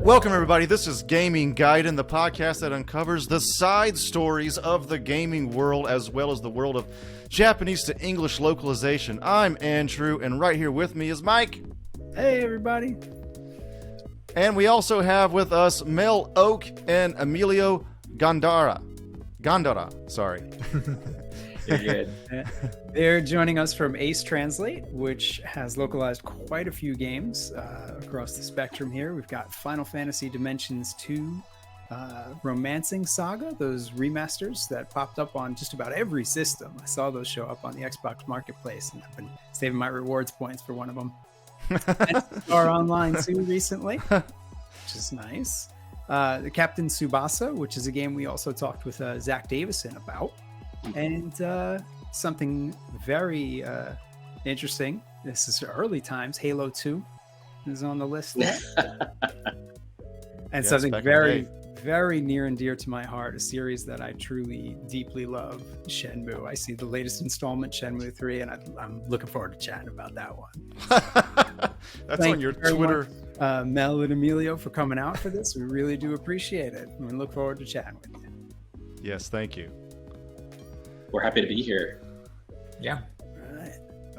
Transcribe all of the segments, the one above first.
Welcome, everybody. This is Gaming Gaiden, the podcast that uncovers the side stories of the gaming world as well as the world of Japanese to English localization. I'm Andrew, and right here with me is Mike. Hey, everybody. And we also have with us Mel Oak and Emilio Gándara. Sorry. You're good. They're joining us from Ace Translate, which has localized quite a few games across the spectrum here. We've got Final Fantasy Dimensions 2, Romancing Saga, those remasters that popped up on just about every system. I saw those show up on the Xbox Marketplace, and I've been saving my rewards points for one of them. And Star Online 2 recently, which is nice. The Captain Tsubasa, which is a game we also talked with Zach Davison about. And something very interesting. This is early times. Halo 2 is on the list there. And something very, very near and dear to my heart, a series that I truly, deeply love, Shenmue. I see the latest installment, Shenmue 3, and I'm looking forward to chatting about that one. That's on your Twitter. Much, Mel and Emilio, for coming out for this. We really do appreciate it. And we look forward to chatting with you. Yes, thank you. We're happy to be here. Yeah.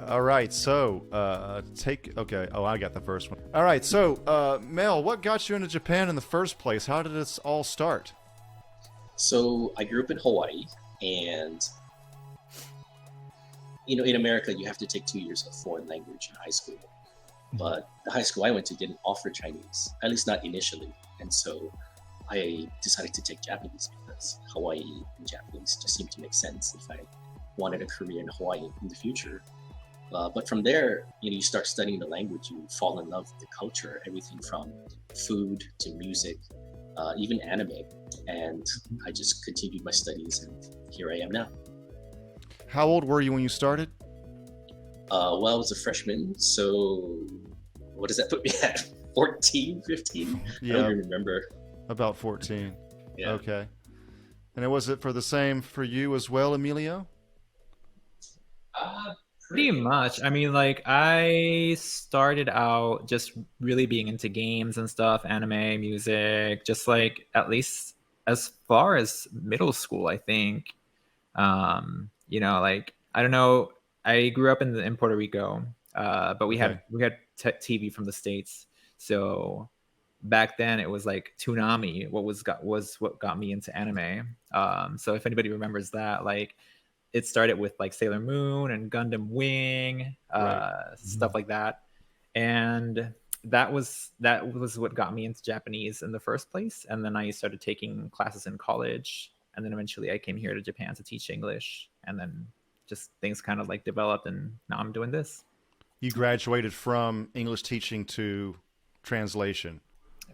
All right. So, okay. Oh, I got the first one. All right. So, Mel, what got you into Japan in the first place? How did this all start? So, I grew up in Hawaii, and in America, you have to take 2 years of foreign language in high school. But the high school I went to didn't offer Chinese, at least not initially. And so I decided to take Japanese because Hawaii and Japanese just seemed to make sense if I wanted a career in Hawaii in the future. But from there, you start studying the language, you fall in love with the culture, everything from food to music, even anime. And I just continued my studies, and here I am now. How old were you when you started? Well, I was a freshman, so what does that put me at? 14, 15? Yeah. I don't even remember. About 14. Yeah. Okay. And was it for the same for you as well, Emilio? Pretty much. I mean, like, I started out just really being into games and stuff, anime, music, just like at least as far as middle school, I think. Like, I don't know. I grew up in Puerto Rico, but we had TV from the States, so back then it was like Toonami was what got me into anime. So if anybody remembers that, like, it started with like Sailor Moon and Gundam Wing, stuff like that, and that was what got me into Japanese in the first place. And then I started taking classes in college, and then eventually I came here to Japan to teach English, and then just things kind of like developed, and now I'm doing this. You graduated from English teaching to translation,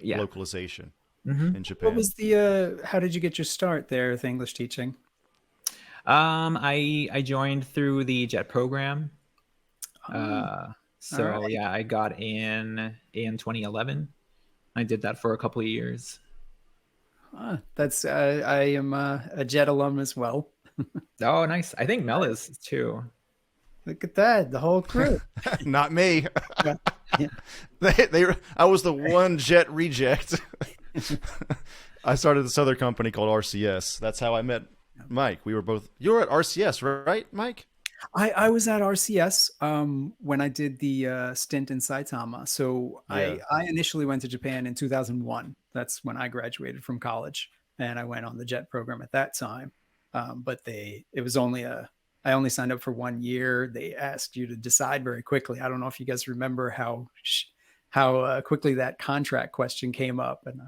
localization in Japan. What was the? How did you get your start there with English teaching? I joined through the JET program. I got in 2011. I did that for a couple of years. I am a JET alum as well. Oh, nice. I think Mel is too. Look at that, the whole crew. Not me. Yeah. I was the one JET reject. I started this other company called RCS. That's how I met Mike. You were at RCS, right, Mike? I was at RCS when I did the stint in Saitama. So I initially went to Japan in 2001. That's when I graduated from college, and I went on the JET program at that time. But I only signed up for 1 year. They asked you to decide very quickly. I don't know if you guys remember how quickly that contract question came up, and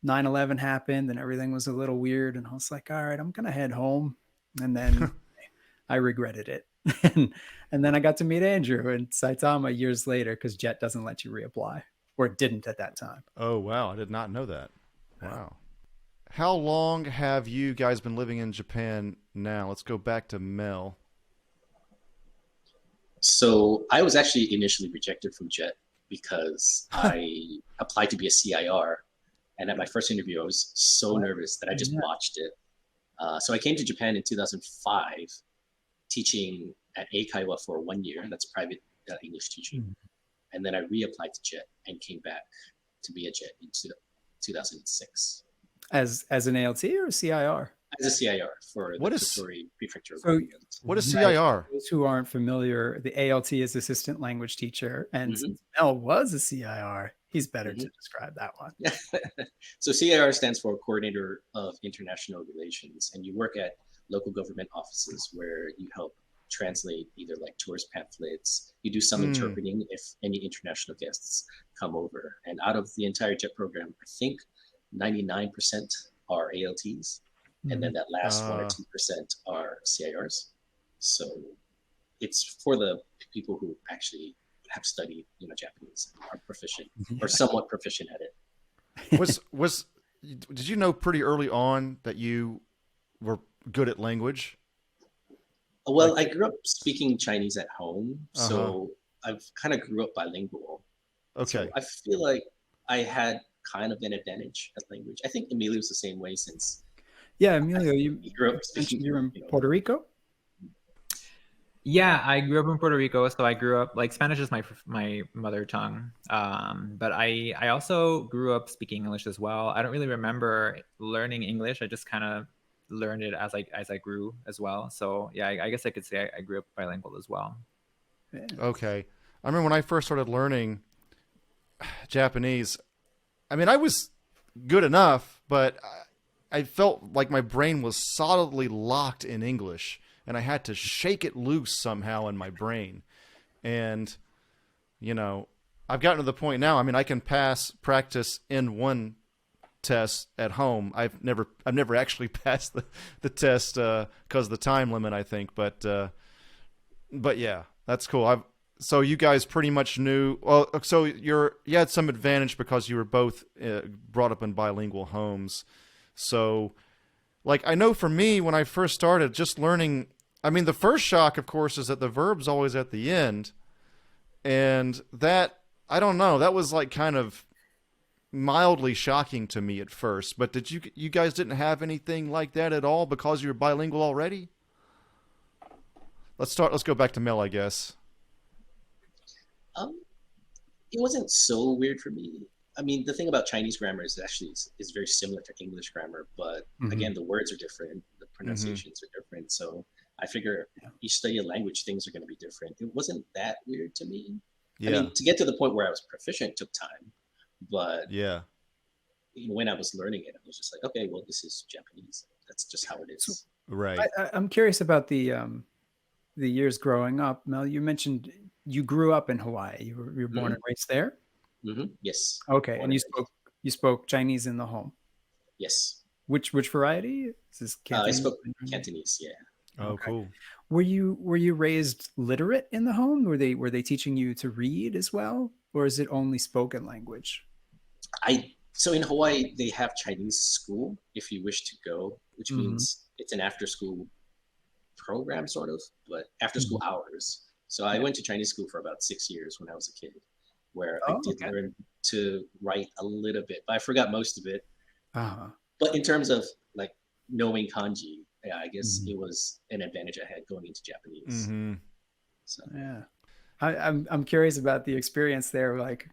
9/11 happened and everything was a little weird, and I was like, all right, I'm gonna head home. And then I regretted it. And then I got to meet Andrew in Saitama years later, because JET doesn't let you reapply, or it didn't at that time. Oh wow, I did not know that. Wow. How long have you guys been living in Japan now? Let's go back to Mel. So I was actually initially rejected from JET because I applied to be a CIR. And at my first interview, I was so nervous that I just watched it. So I came to Japan in 2005, teaching at Eikaiwa for 1 year. That's private English teaching. And then I reapplied to JET and came back to be a JET in 2006. As an ALT or CIR? As a CIR for What the is- Totori Prefecture. So What is CIR? those who aren't familiar, the ALT is assistant language teacher, and since Mel was a CIR, he's better to describe that one. So CIR stands for Coordinator of International Relations, and you work at local government offices where you help translate either like tourist pamphlets, you do some interpreting if any international guests come over. And out of the entire JET program, I think 99% are ALTs, and then that last 1 or 2% are CIRs. So it's for the people who actually have studied, Japanese, and are proficient or somewhat proficient at it. Did you know pretty early on that you were good at language? Well, I grew up speaking Chinese at home, so I've kind of grew up bilingual. Okay. So I feel like I had kind of an advantage at language. I think Emilio's the same way since. Yeah, Emilio, you grew up speaking. You're in Puerto Rico? Yeah, I grew up in Puerto Rico, so I grew up like Spanish is my mother tongue. But I also grew up speaking English as well. I don't really remember learning English. I just kind of learned it as I grew as well. So yeah, I guess I could say I grew up bilingual as well. Yeah. Okay. I remember when I first started learning Japanese, I mean, I was good enough, but I felt like my brain was solidly locked in English, and I had to shake it loose somehow in my brain. And, I've gotten to the point now, I mean, I can pass practice N1 tests at home. I've never actually passed the test because of the time limit, I think. But yeah, that's cool. So you guys pretty much knew. Well, so you had some advantage because you were both brought up in bilingual homes. So, like, I know for me when I first started, just learning. I mean, the first shock, of course, is that the verb's always at the end, and that I don't know. That was like kind of mildly shocking to me at first. But did you guys didn't have anything like that at all because you were bilingual already? Let's go back to Mel, I guess. It wasn't so weird for me. I mean, the thing about Chinese grammar is actually is very similar to English grammar, but again, the words are different, the pronunciations are different. So I figure you study a language, things are going to be different. It wasn't that weird to me. Yeah. I mean, to get to the point where I was proficient took time, but when I was learning it, I was just like, okay, well, this is Japanese. That's just how it is. Right. I'm curious about the years growing up. Mel, you mentioned you grew up in Hawaii. You were born and raised there? Yes. Okay. And you spoke Chinese in the home? Yes. Which variety? Is this Cantonese? I spoke Cantonese, yeah. Oh, okay. Cool. Were you raised literate in the home? Were they teaching you to read as well? Or is it only spoken language? So in Hawaii, they have Chinese school if you wish to go, which means it's an after-school program, sort of, but after-school hours. So I went to Chinese school for about 6 years when I was a kid, where I did learn to write a little bit, but I forgot most of it. But in terms of like knowing kanji, yeah, I guess it was an advantage I had going into Japanese. So yeah, I'm curious about the experience there, like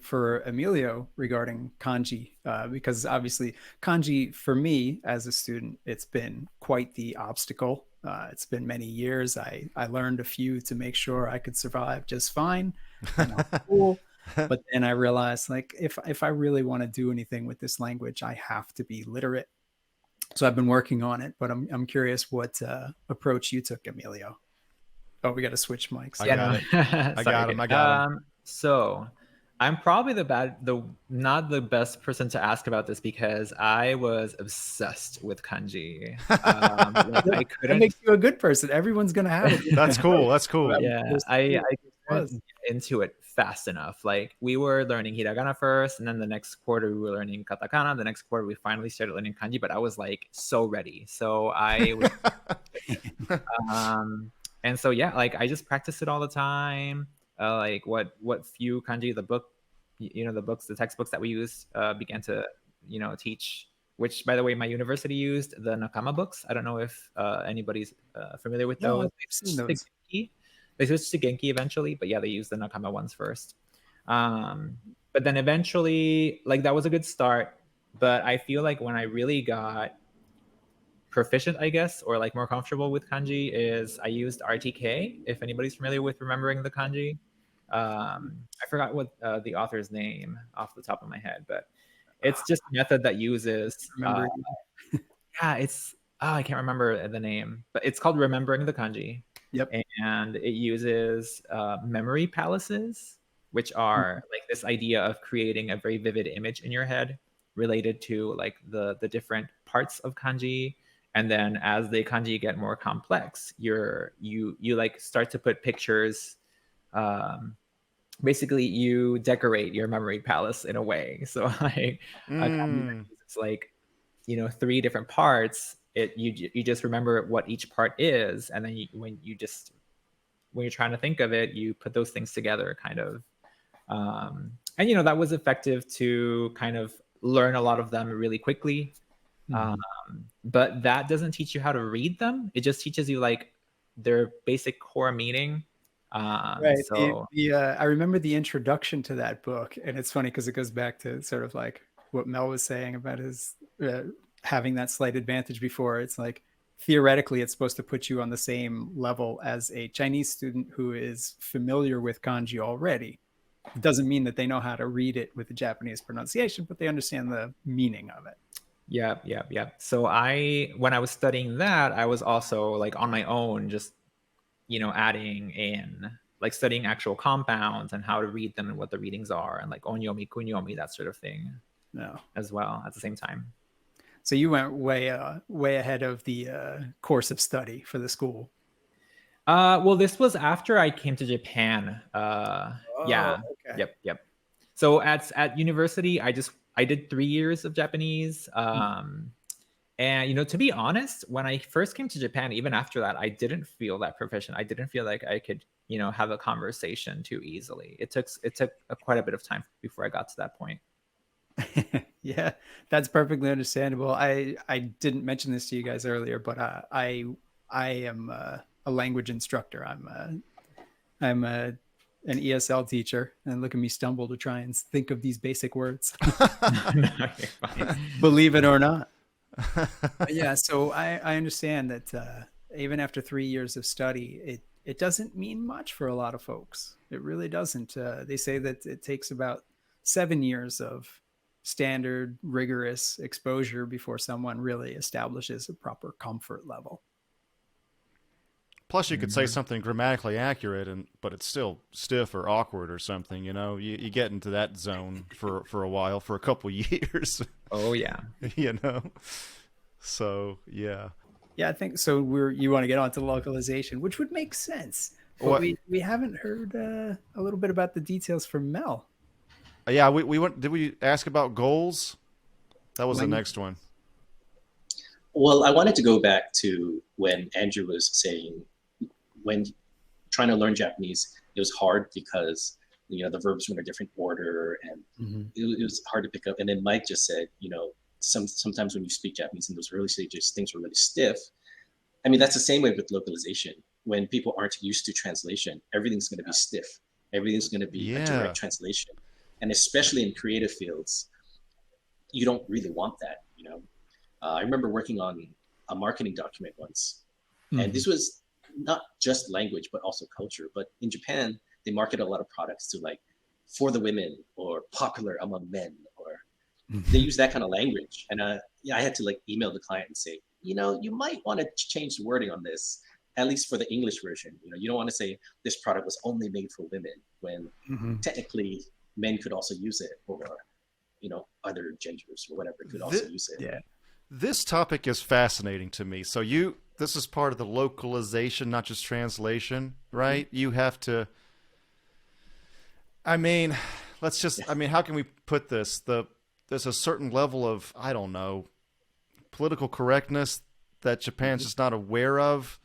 for Emilio regarding kanji, because obviously kanji for me as a student, it's been quite the obstacle. It's been many years. I learned a few to make sure I could survive just fine. Cool. But then I realized, like, if I really want to do anything with this language, I have to be literate. So I've been working on it, but I'm curious what approach you took, Emilio. Oh, we got to switch mics. I got him. So I'm probably not the best person to ask about this because I was obsessed with kanji. I couldn't. That makes you a good person. Everyone's gonna have it. That's cool. That's cool. Yeah, I wasn't into it fast enough. Like we were learning hiragana first, and then the next quarter we were learning katakana. The next quarter we finally started learning kanji. But I was like so ready. So I was, and so yeah, like I just practiced it all the time. Like what few kanji the textbooks that we used began to teach, which by the way my university used the Nakama books. I don't know if anybody's familiar with those. They switched to Genki eventually, but yeah, they used the Nakama ones first. But then eventually, like that was a good start. But I feel like when I really got proficient, I guess, or like more comfortable with kanji is I used RTK. If anybody's familiar with remembering the kanji, I forgot what the author's name off the top of my head, but it's just a method that uses. Yeah, it's I can't remember the name, but it's called remembering the kanji. Yep. And it uses memory palaces, which are like this idea of creating a very vivid image in your head related to like the different parts of kanji. And then as the kanji get more complex, you like start to put pictures. Basically, you decorate your memory palace in a way. So like it's like, you know, 3 different parts. You just remember what each part is, and then when you're trying to think of it, you put those things together, kind of. And you know, that was effective to kind of learn a lot of them really quickly. But that doesn't teach you how to read them. It just teaches you like their basic core meaning. Right. So I remember the introduction to that book, and it's funny because it goes back to sort of like what Mel was saying about his having that slight advantage before. It's like theoretically it's supposed to put you on the same level as a Chinese student who is familiar with kanji already. It doesn't mean that they know how to read it with the Japanese pronunciation, but they understand the meaning of it. Yeah. So when I was studying that, I was also like on my own, just, you know, adding in like studying actual compounds and how to read them and what the readings are, and like onyomi, kunyomi, that sort of thing. No. As well at the same time. So you went way ahead of the course of study for the school. Well, this was after I came to Japan. Yeah. Okay. Yep. So at university, I did 3 years of Japanese. And you know, to be honest, when I first came to Japan, even after that, I didn't feel that proficient. I didn't feel like I could, you know, have a conversation too easily. It took quite a bit of time before I got to that point. Yeah, that's perfectly understandable. I didn't mention this to you guys earlier, but I am a language instructor. I'm an ESL teacher, and look at me stumble to try and think of these basic words. Believe it or not. Yeah, so I understand that even after 3 years of study, it doesn't mean much for a lot of folks. It really doesn't. They say that it takes about 7 years of standard, rigorous exposure before someone really establishes a proper comfort level. Plus, you could say something grammatically accurate, but it's still stiff or awkward or something. You know, you get into that zone for a while, for a couple years. Oh yeah, you know. So yeah. Yeah, I think so. You want to get onto localization, which would make sense. But we haven't heard a little bit about the details from Mel. Yeah, we went. Did we ask about goals? That was the next one. Well, I wanted to go back to when Andrew was saying, when trying to learn Japanese, it was hard because, you know, the verbs were in a different order, and it was hard to pick up. And then Mike just said, you know, sometimes when you speak Japanese in those early stages, things were really stiff. I mean, that's the same way with localization. When people aren't used to translation, everything's going to be stiff. Everything's going to be a direct translation. And especially in creative fields, you don't really want that, you know. I remember working on a marketing document once, and this was not just language, but also culture. But in Japan, they market a lot of products to like, for the women, or popular among men, or they use that kind of language. And I had to like email the client and say, you know, you might want to change the wording on this, at least for the English version. You know, you don't want to say this product was only made for women when technically men could also use it, or, you know, other genders or whatever could also use it. Yeah. This topic is fascinating to me. So this is part of the localization, not just translation, right? You have to, I mean, how can we put this? There's a certain level of, I don't know, political correctness that Japan's just not aware of,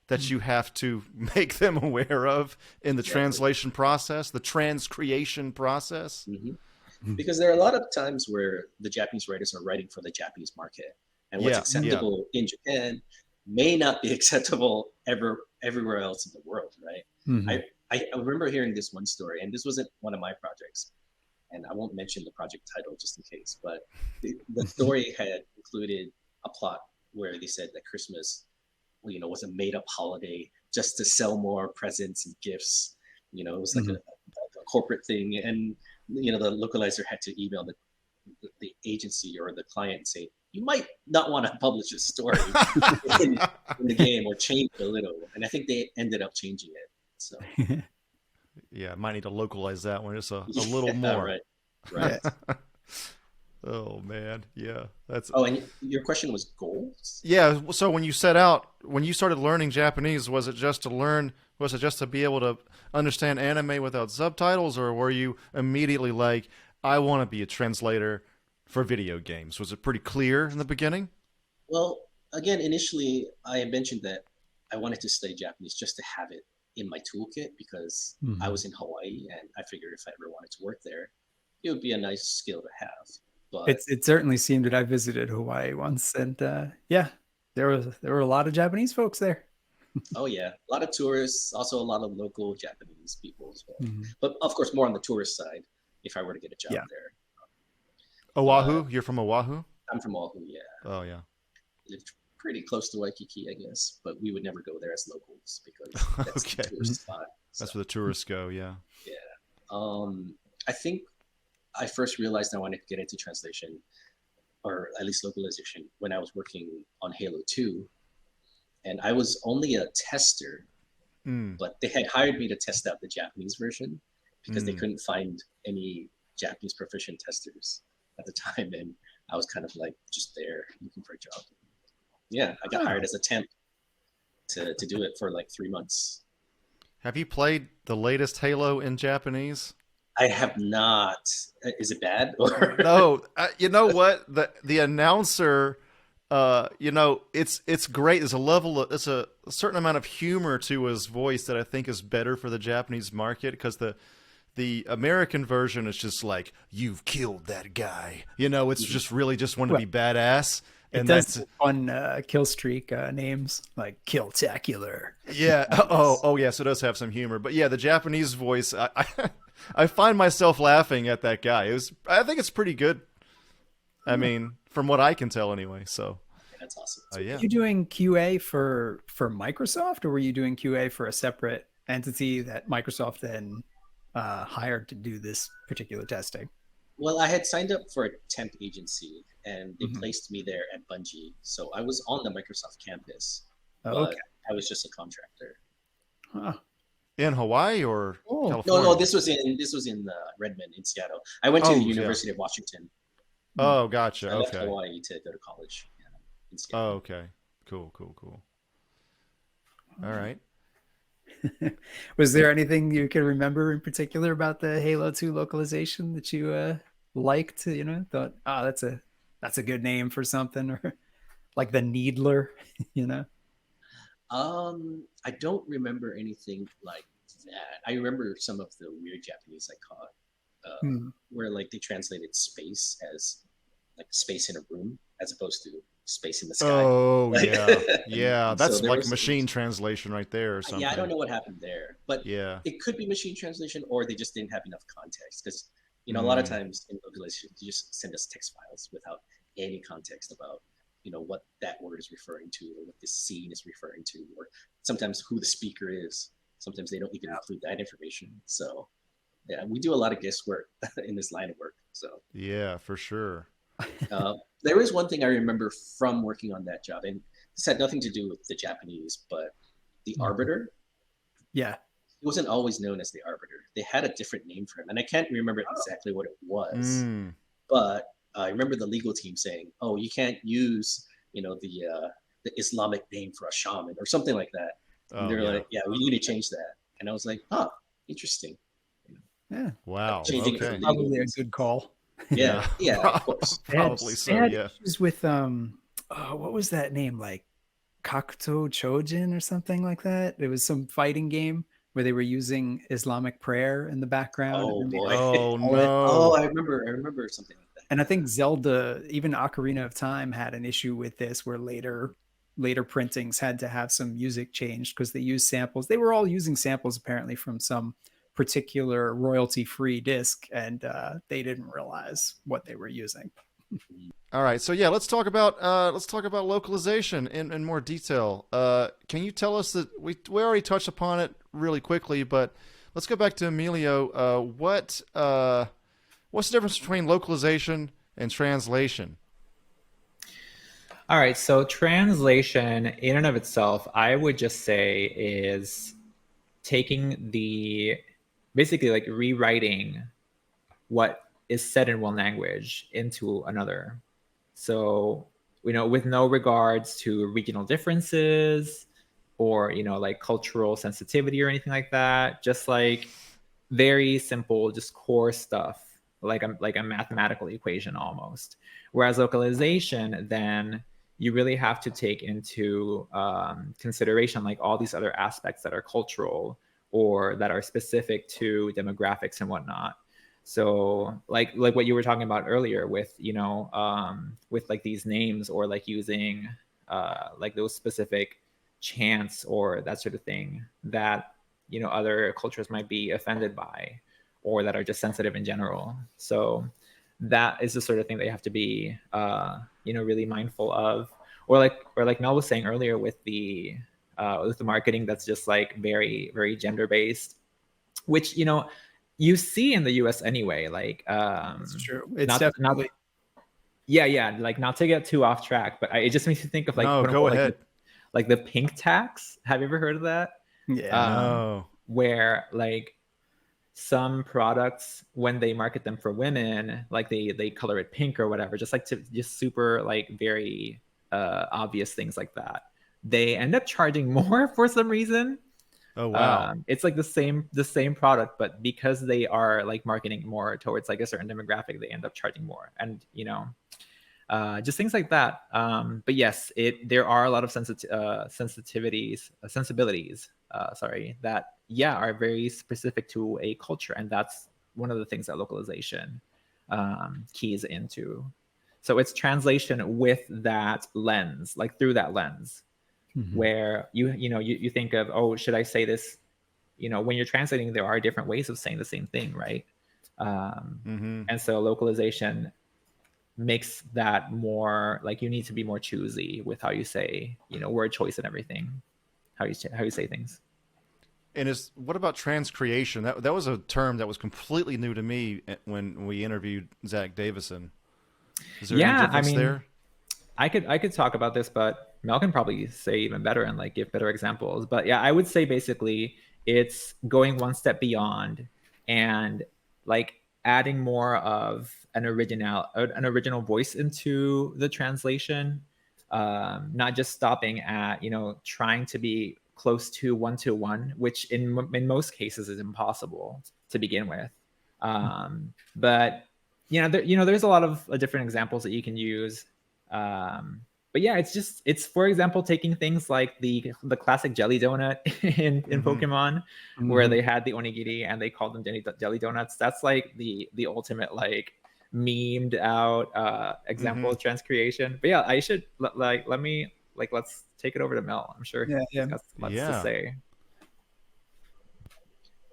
that you have to make them aware of in the translation process, the transcreation process. Because there are a lot of times where the Japanese writers are writing for the Japanese market, and what's acceptable in Japan may not be acceptable everywhere else in the world, right? I remember hearing this one story, and this wasn't one of my projects, and I won't mention the project title just in case, but the story had included a plot where they said that Christmas, was a made-up holiday just to sell more presents and gifts. It was like a corporate thing, and the localizer had to email the agency or the client and say, you might not want to publish this story in the game, or change it a little. And I think they ended up changing it. So yeah, might need to localize that one just a little more. Right. Oh man, yeah, that's. Oh, and your question was goals? Yeah. So when you started learning Japanese, was it just to be able to understand anime without subtitles, or were you immediately like, I want to be a translator for video games? Was it pretty clear in the beginning? Well, again, initially I mentioned that I wanted to study Japanese just to have it in my toolkit, because I was in Hawaii, and I figured if I ever wanted to work there, it would be a nice skill to have. But it certainly seemed that I visited Hawaii once, and there were a lot of Japanese folks there. Oh yeah, a lot of tourists, also a lot of local Japanese people as well. But of course, more on the tourist side if I were to get a job there. Oahu? You're from Oahu? I'm from Oahu, yeah. Oh yeah. Lived pretty close to Waikiki, I guess, but we would never go there as locals because that's the tourist spot. So. That's where the tourists go, yeah. Yeah. I think I first realized I wanted to get into translation, or at least localization, when I was working on Halo 2. And I was only a tester, but they had hired me to test out the Japanese version because they couldn't find any Japanese proficient testers at the time. And I was kind of like just there looking for a job. Yeah, I got hired as a temp to do it for like 3 months. Have you played the latest Halo in Japanese? I have not. Is it bad? Or No, you know what? The announcer, it's great. There's a certain amount of humor to his voice that I think is better for the Japanese market, because the American version is just like, you've killed that guy. It's just really just want to be badass. And that's fun kill streak names like Killtacular. Yeah. Oh yeah. So it does have some humor, but yeah, the Japanese voice, I find myself laughing at that guy. I think it's pretty good. I mean, from what I can tell anyway. So that's awesome. Yeah. Were you doing QA for Microsoft, or were you doing QA for a separate entity that Microsoft then hired to do this particular testing? Well, I had signed up for a temp agency, and they placed me there at Bungie. So I was on the Microsoft campus, but I was just a contractor. Huh. In Hawaii or California? No, this was in Redmond, in Seattle. I went to the University of Washington. Oh, gotcha. So I left Hawaii to go to college. In Seattle. Oh, okay. Cool. All right. Was there anything you can remember in particular about the Halo 2 localization that you liked? Thought, that's a good name for something, or like the Needler, I don't remember anything like that. I remember some of the weird Japanese I caught, where like they translated space as like space in a room as opposed to space in the sky. Oh, yeah. That's so like machine translation right there or something. Yeah, I don't know what happened there, but yeah, it could be machine translation, or they just didn't have enough context, because a lot of times in localization you just send us text files without any context about what that word is referring to, or what this scene is referring to, or sometimes who the speaker is. Sometimes they don't even include that information. So yeah, we do a lot of guesswork in this line of work. So yeah, for sure. There is one thing I remember from working on that job, and this had nothing to do with the Japanese, but the Arbiter. Yeah. He wasn't always known as the Arbiter. They had a different name for him, and I can't remember exactly what it was. But I remember the legal team saying, "Oh, you can't use, the Islamic name for a shaman or something like that." And they're like, "Yeah, we need to change that." And I was like, "Oh, interesting." Yeah. Wow. Changing okay. Probably a good call. Yeah, of course. Probably so. They had Yeah. issues with what was that name, like Kakuto Chojin or something like that? It was some fighting game where they were using Islamic prayer in the background. Oh boy! Oh no! Oh, I remember something like that. And I think Zelda, even Ocarina of Time, had an issue with this, where later printings had to have some music changed because they used samples. They were all using samples apparently from some particular royalty-free disc, and they didn't realize what they were using. All right, so yeah, let's talk about localization in more detail. Can you tell us that we already touched upon it really quickly, but let's go back to Emilio. What's the difference between localization and translation? All right, so translation in and of itself, I would just say is taking basically like rewriting what is said in one language into another. So, with no regards to regional differences or, like cultural sensitivity or anything like that, just like very simple, just core stuff, like a mathematical equation almost. Whereas localization, then you really have to take into consideration like all these other aspects that are cultural or that are specific to demographics and whatnot. So like what you were talking about earlier with, with like these names or like using like those specific chants or that sort of thing that, other cultures might be offended by or that are just sensitive in general. So that is the sort of thing that you have to be, really mindful of. Or like Mel was saying earlier with the marketing that's just like very, very gender based, which, you see in the US anyway, like It's true. It's definitely yeah, like not to get too off track, but it just makes you think of like no, go ahead. Like the pink tax. Have you ever heard of that? Yeah. No. Where like some products, when they market them for women, like they color it pink or whatever, just super like very obvious things like that. They end up charging more for some reason. Oh wow. It's like the same product, but because they are like marketing more towards like a certain demographic, they end up charging more. And just things like that. But yes, there are a lot of sensibilities, that are very specific to a culture, and that's one of the things that localization keys into. So it's translation with that lens, like through that lens, where you think of, oh, should I say this? When you're translating, there are different ways of saying the same thing, right? And so localization makes that more like you need to be more choosy with how you say, word choice and everything, how you say things. And what about transcreation? That was a term that was completely new to me when we interviewed Zach Davison. Is there any difference there? I could talk about this, but Mel can probably say even better and like give better examples. But yeah, I would say basically it's going one step beyond and like adding more of an original voice into the translation, not just stopping at trying to be close to one, which in most cases is impossible to begin with. But there's a lot of different examples that you can use. But yeah, it's for example taking things like the classic jelly donut in Pokemon, where they had the onigiri and they called them jelly donuts. That's like the ultimate like memed out example of transcreation. But yeah, I should let's take it over to Mel. I'm sure he's got lots to say.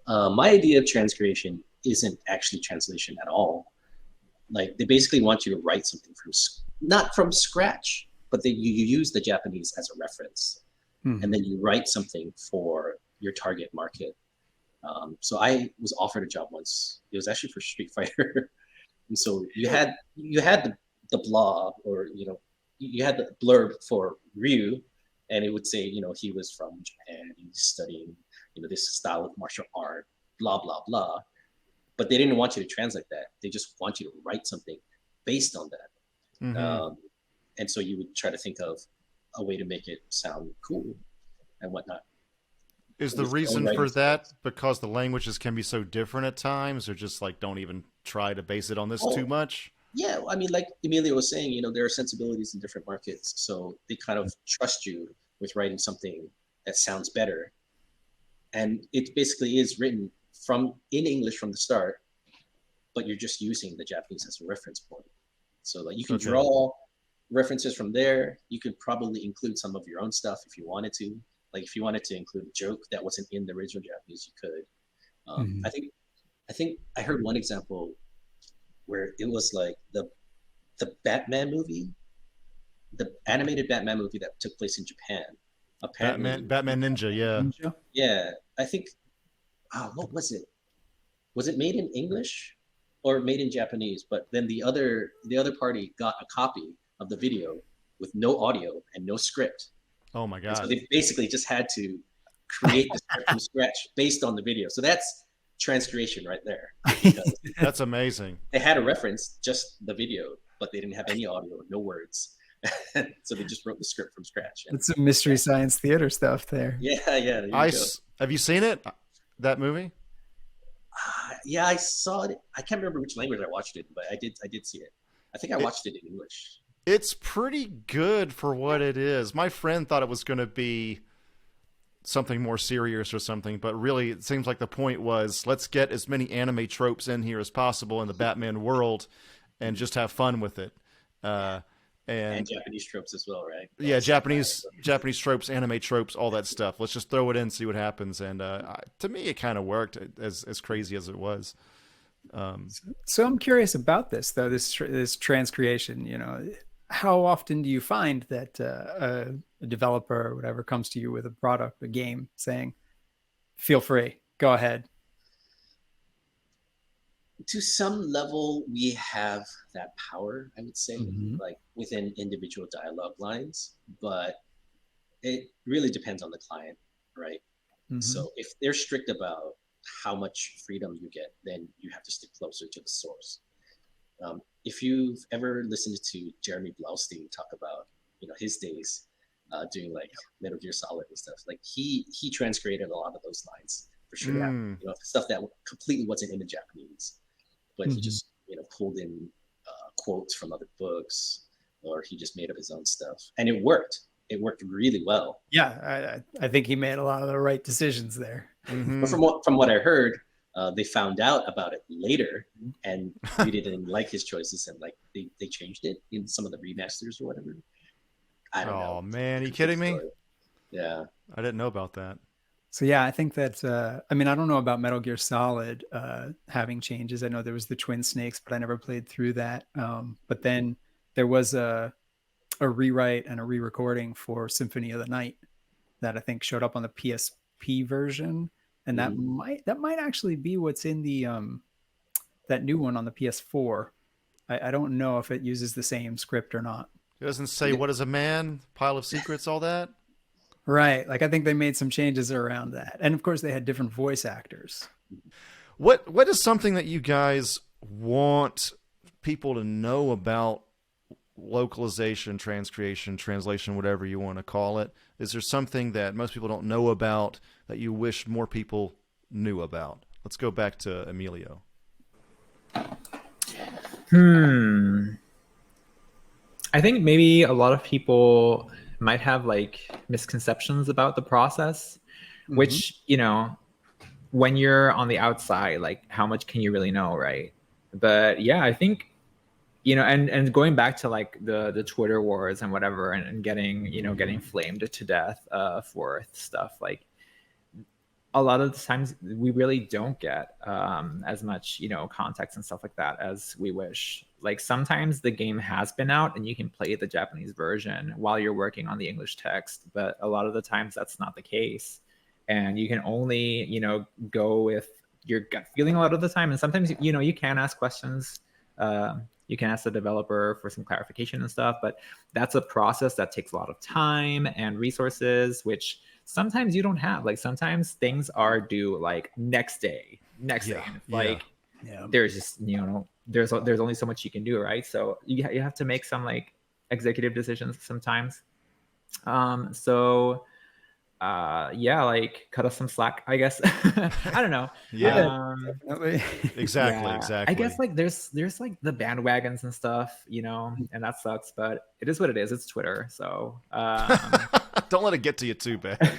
My idea of transcreation isn't actually translation at all. Like they basically want you to write something not from scratch, but you use the Japanese as a reference, and then you write something for your target market. So I was offered a job once. It was actually for Street Fighter, and so you had the blog, or you had the blurb for Ryu, and it would say he was from Japan, he's studying this style of martial art, blah blah blah. But they didn't want you to translate that. They just want you to write something based on that. And so you would try to think of a way to make it sound cool and whatnot. Is the reason for that because the languages can be so different at times, or just like don't even try to base it on this too much? Yeah, I mean, like Emilio was saying, there are sensibilities in different markets. So they kind of trust you with writing something that sounds better. And it basically is written in English from the start, but you're just using the Japanese as a reference point. So like you can draw references from there. You could probably include some of your own stuff if you wanted to. Like if you wanted to include a joke that wasn't in the original Japanese, you could. I think I heard one example where it was like the Batman movie, the animated Batman movie that took place in Japan. Apparently, Batman Ninja, yeah. Ninja? yeah. I think, what was it? Was it made in English or made in Japanese? But then the other party got a copy of the video with no audio and no script. Oh my And so god. they basically just had to create the script from scratch based on the video. So that's transcreation right there. Because That's amazing. they had a reference, just the video, but they didn't have any audio, no words. So they just wrote the script from scratch. And, It's some mystery science theater stuff there. yeah. There you go. Have you seen it? That movie? Yeah, I saw it. I can't remember which language I watched it, but I did see it. I think I watched it in English. It's pretty good for what it is. My friend thought it was going to be something more serious or something, but really it seems like the point was, let's get as many anime tropes in here as possible in the Batman world and just have fun with it. And Japanese tropes as well, right? yeah, Japanese tropes, anime tropes, all that stuff. Let's just throw it in, see what happens. And to me, it kind of worked, as crazy as it was. So I'm curious about this, though, this transcreation. You know, how often do you find that a developer or whatever comes to you with a product, a game, saying, "Feel free, go ahead"? To some level, we have that power, I would say, Mhm. like within individual dialogue lines, but it really depends on the client, right? Mhm. So if they're strict about how much freedom you get, then you have to stick closer to the source. If you've ever listened to Jeremy Blaustein talk about, his days doing like Metal Gear Solid and stuff, like he transcreated a lot of those lines for sure. Stuff that completely wasn't in the Japanese, but he just pulled in quotes from other books, or he just made up his own stuff, and it worked. It worked really well. Yeah, I think he made a lot of the right decisions there. Mm-hmm. But from what I heard, they found out about it later and really didn't like his choices, and like they changed it in some of the remasters or whatever. I don't know. Oh man, are you kidding me? Yeah, I didn't know about that. So yeah, I think that I mean, I don't know about Metal Gear Solid having changes. I know there was the Twin Snakes, but I never played through that. But then there was a rewrite and a re-recording for Symphony of the Night that I think showed up on the PSP version, and that might actually be what's in the that new one on the PS4. I don't know if it uses the same script or not. It doesn't say what is a man, pile of secrets, all that. Right. Like I think they made some changes around that. And of course they had different voice actors. What is something that you guys want people to know about localization, transcreation, translation, whatever you want to call it? Is there something that most people don't know about that you wish more people knew about? Let's go back to Emilio. I think maybe a lot of people might have like misconceptions about the process, which, when you're on the outside, like how much can you really know, right? But yeah, I think, and going back to like the Twitter wars and whatever, and getting flamed to death for stuff, like a lot of the times we really don't get as much, context and stuff like that as we wish. Like sometimes the game has been out and you can play the Japanese version while you're working on the English text, but a lot of the times that's not the case. And you can only, go with your gut feeling a lot of the time. And sometimes, you can ask questions. You can ask the developer for some clarification and stuff, but that's a process that takes a lot of time and resources, which sometimes you don't have. Like sometimes things are due like next day. Like there's just, there's only so much you can do, right? So you have to make some like executive decisions sometimes. Like cut us some slack, I guess. I don't know. Definitely. Exactly. I guess like there's like the bandwagons and stuff, and that sucks, but it is what it is. It's Twitter, so don't let it get to you too bad.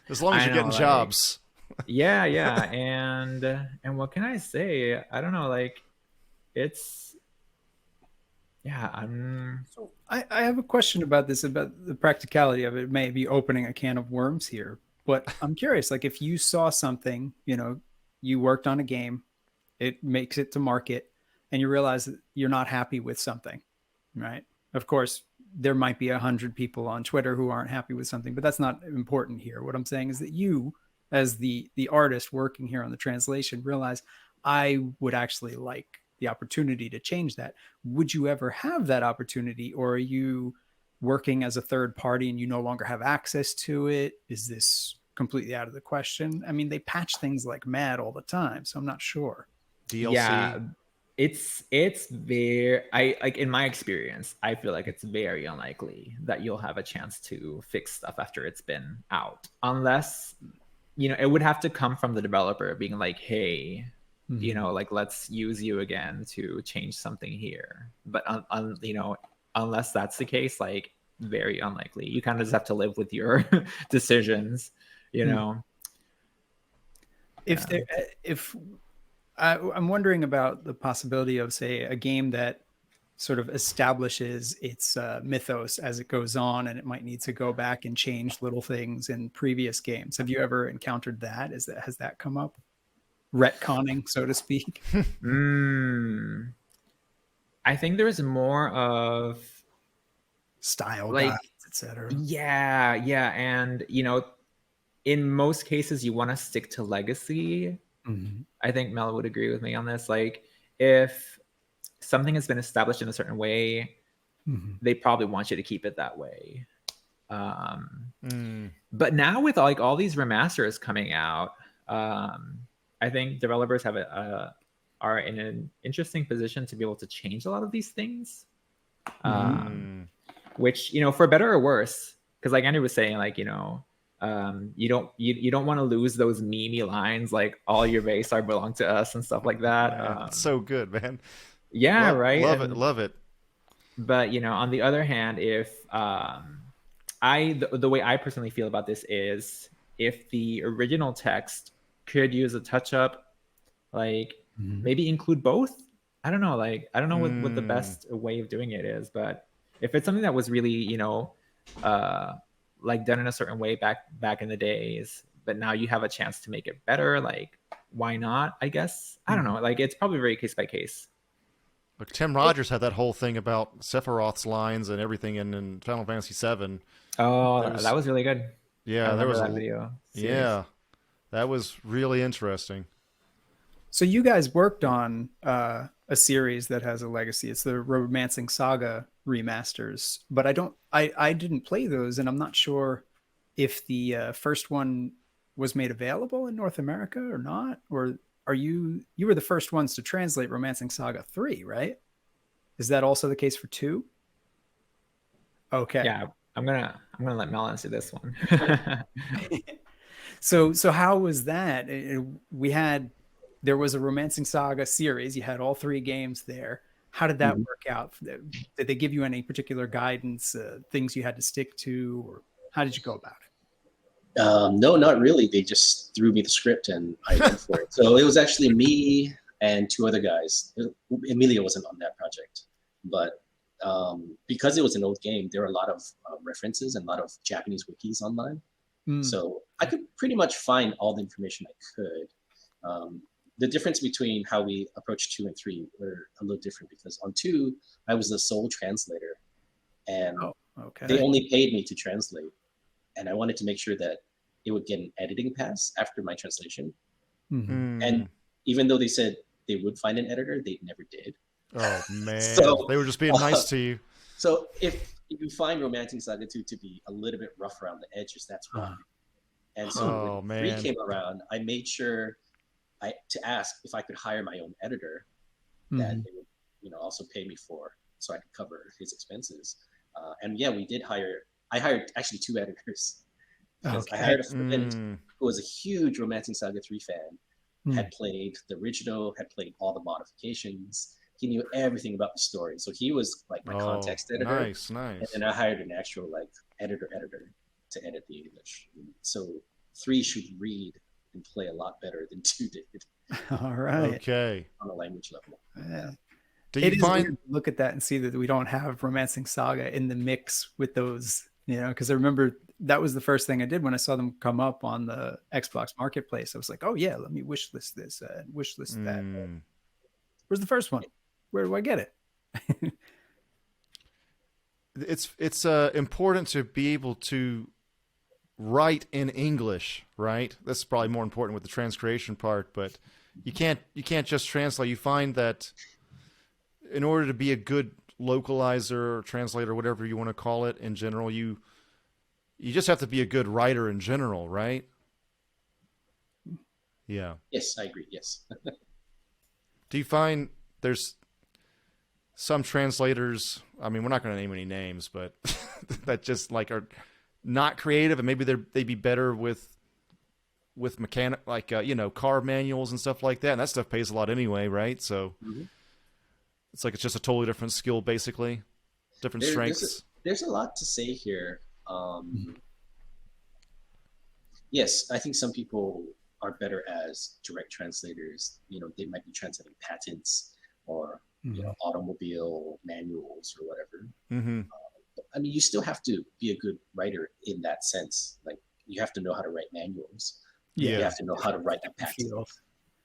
As long as you're getting jobs. Yeah, and what can I say? I don't know, like it's So I have a question about this, about the practicality of it. It may be opening a can of worms here, but I'm curious, like if you saw something, you worked on a game, it makes it to market, and you realize that you're not happy with something, right? Of course, there might be 100 people on Twitter who aren't happy with something, but that's not important here. What I'm saying is that you, as the artist working here on the translation, realize I would actually like the opportunity to change that. Would you ever have that opportunity, or are you working as a third party and you no longer have access to it? Is this completely out of the question? I mean, they patch things like mad all the time, so I'm not sure. DLC. Yeah, it's very, I like, in my experience, I feel like it's very unlikely that you'll have a chance to fix stuff after it's been out, unless, it would have to come from the developer being like, hey, like, let's use you again to change something here. But unless that's the case, like, very unlikely. You kind of just have to live with your decisions, If I'm wondering about the possibility of, say, a game that sort of establishes its mythos as it goes on, and it might need to go back and change little things in previous games. Have you ever encountered that? Has that come up? Retconning, so to speak. I think there's more of style like guides, etc. Yeah, and in most cases you want to stick to legacy. I think Mel would agree with me on this. Like, if something has been established in a certain way, they probably want you to keep it that way. But now with like all these remasters coming out, I think developers are in an interesting position to be able to change a lot of these things, which, for better or worse, because like Andrew was saying, like, you don't want to lose those memey lines like all your base are belong to us and stuff like that. It's so good, man. Yeah, right. Love it. But on the other hand, if the way I personally feel about this is, if the original text could use a touch up, like maybe include both. I don't know. Like, I don't know what the best way of doing it is, but if it's something that was really, like done in a certain way back in the days, but now you have a chance to make it better, like, why not? I guess. I don't know. Like, it's probably very case by case. Look, Tim Rogers had that whole thing about Sephiroth's lines and everything in Final Fantasy VII. Oh, that was really good. Yeah, there was that video series. Yeah, that was really interesting. So you guys worked on a series that has a legacy. It's the Romancing Saga remasters, but I didn't play those, and I'm not sure if the first one was made available in North America or not. Or are you were the first ones to translate Romancing Saga 3, right? Is that also the case for 2? Okay. Yeah, I'm gonna let Mel answer this one. So how was that? There was a Romancing Saga series. You had all 3 games there. How did that work out? Did they give you any particular guidance, things you had to stick to, or how did you go about it? No, not really. They just threw me the script and I went for it. So it was actually me and 2 other guys. Emilio wasn't on that project, but because it was an old game, there were a lot of references and a lot of Japanese wikis online. So I could pretty much find all the information I could. The difference between how we approached 2 and 3 were a little different, because on 2, I was the sole translator, and they only paid me to translate. And I wanted to make sure that it would get an editing pass after my translation. And even though they said they would find an editor, they never did. Oh, man. So, they were just being nice to you. So if you find Romancing Saga 2 to be a little bit rough around the edges, that's why. And so when 3 came around, I made sure to ask if I could hire my own editor that they would, also pay me for, so I could cover his expenses. And yeah, we did hire. I hired actually 2 editors. Because I hired a friend who was a huge Romancing Saga 3 fan, had played the original, had played all the modifications. He knew everything about the story, so he was like my context editor. Nice. And then I hired an actual editor to edit the English. So 3 should read and play a lot better than 2 did. All right. Okay. On a language level. Yeah. Do you find weird to look at that and see that we don't have Romancing Saga in the mix with those You know, because I remember that was the first thing I did when I saw them come up on the Xbox Marketplace. I was like, oh yeah, let me wish list this, wish list that. Where's the first one? Where do I get it? It's important to be able to write in English, right? That's probably more important with the transcreation part, but you can't just translate. You find that in order to be a good localizer or translator, whatever you want to call it in general, you just have to be a good writer in general, right? Yeah. Yes, I agree. Yes. Do you find there's some translators, I mean, we're not going to name any names, but that just like are not creative, and maybe they'd be better with mechanic, like, car manuals and stuff like that. And that stuff pays a lot anyway, right? So it's like, it's just a totally different skill, basically. Different strengths. There's a lot to say here. Yes, I think some people are better as direct translators. They might be translating patents or automobile manuals or whatever. I mean, you still have to be a good writer in that sense. Like, you have to know how to write manuals. Yeah. You have to know how to write a patent.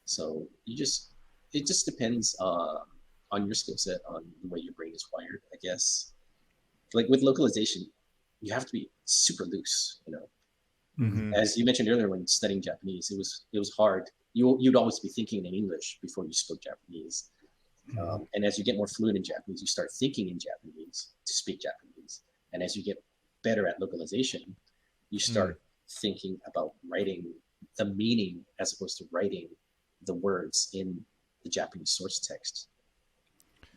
So it just depends on your skill set, on the way your brain is wired, I guess. Like with localization, you have to be super loose, As you mentioned earlier, when studying Japanese, it was hard. You'd always be thinking in English before you spoke Japanese. And as you get more fluent in Japanese, you start thinking in Japanese to speak Japanese. And as you get better at localization, you start thinking about writing the meaning as opposed to writing the words in the Japanese source text.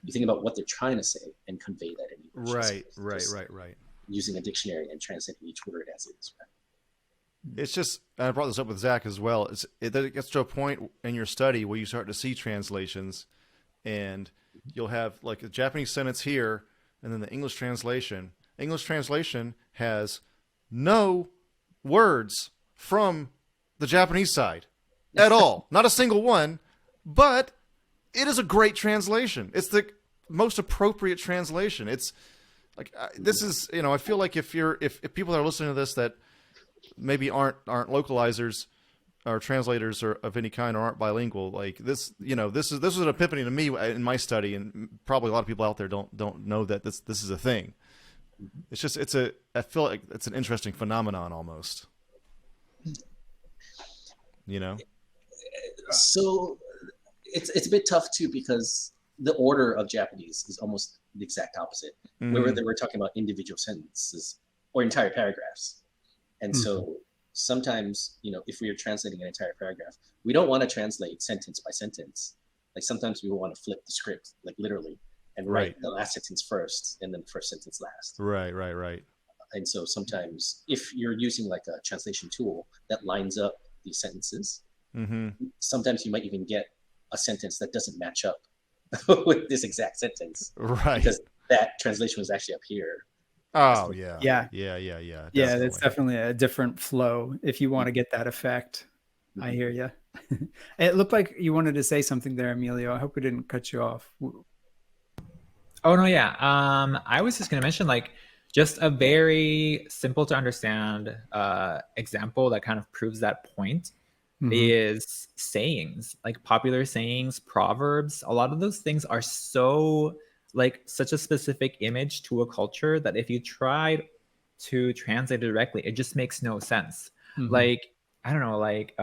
You think about what they're trying to say and convey that in English. Right. Using a dictionary and translating each word as it is. It's just, I brought this up with Zach as well. It gets to a point in your study where you start to see translations, and you'll have like a Japanese sentence here, and then the English translation. English translation has no words from the Japanese side at all. Not a single one, but it is a great translation. It's the most appropriate translation. It's like, this is, I feel like if people that are listening to this that maybe aren't localizers or translators or of any kind, or aren't bilingual, like this, this was an epiphany to me in my study, and probably a lot of people out there don't know that this is a thing. It's just, I feel like it's an interesting phenomenon almost. So it's a bit tough too, because the order of Japanese is almost the exact opposite. Whether we're talking about individual sentences or entire paragraphs. And so sometimes, if we are translating an entire paragraph, we don't want to translate sentence by sentence. Like, sometimes we want to flip the script, like literally, and write the last sentence first and then the first sentence last. Right. And so sometimes if you're using like a translation tool that lines up these sentences, sometimes you might even get a sentence that doesn't match up with this exact sentence. Right. Because that translation was actually up here. Oh, yeah. Yeah, that's definitely a different flow if you want to get that effect. I hear you. It looked like you wanted to say something there, Emilio. I hope we didn't cut you off. Oh, no, yeah. I was just going to mention, like, just a very simple to understand example that kind of proves that point is sayings, like popular sayings, proverbs. A lot of those things are so, like, such a specific image to a culture that if you tried to translate it directly, it just makes no sense. Like, I don't know, like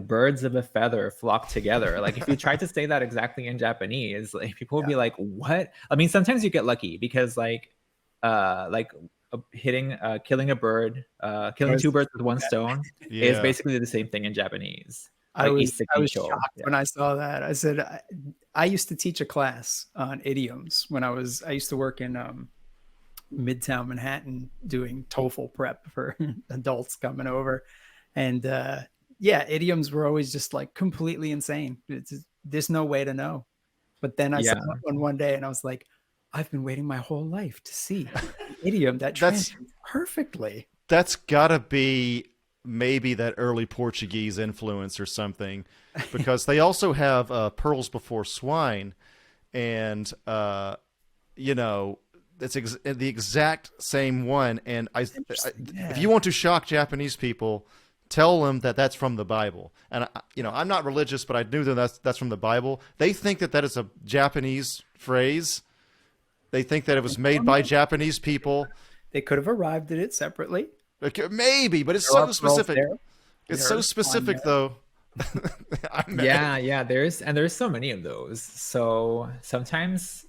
birds of a feather flock together. Like, if you tried to say that exactly in Japanese, like, people would be like, what? I mean, sometimes you get lucky because killing a bird, killing two birds with one stone is basically the same thing in Japanese. I was shocked when I saw that. I said, I used to teach a class on idioms when I used to work in Midtown Manhattan doing TOEFL prep for adults coming over. And idioms were always just like completely insane. There's no way to know. But then I saw one day and I was like, I've been waiting my whole life to see an idiom that translates perfectly. That's gotta be maybe that early Portuguese influence or something, because they also have pearls before swine, and it's the exact same one. And Yeah. if you want to shock Japanese people, tell them that that's from the Bible. And I'm not religious, but I knew that that's from the Bible. They think that is a Japanese phrase. They think that it was made by Japanese people. They could have arrived at it separately. Okay, maybe, but it's There so are specific. pearls there. It's so specific, though. Yeah, there's so many of those. So sometimes,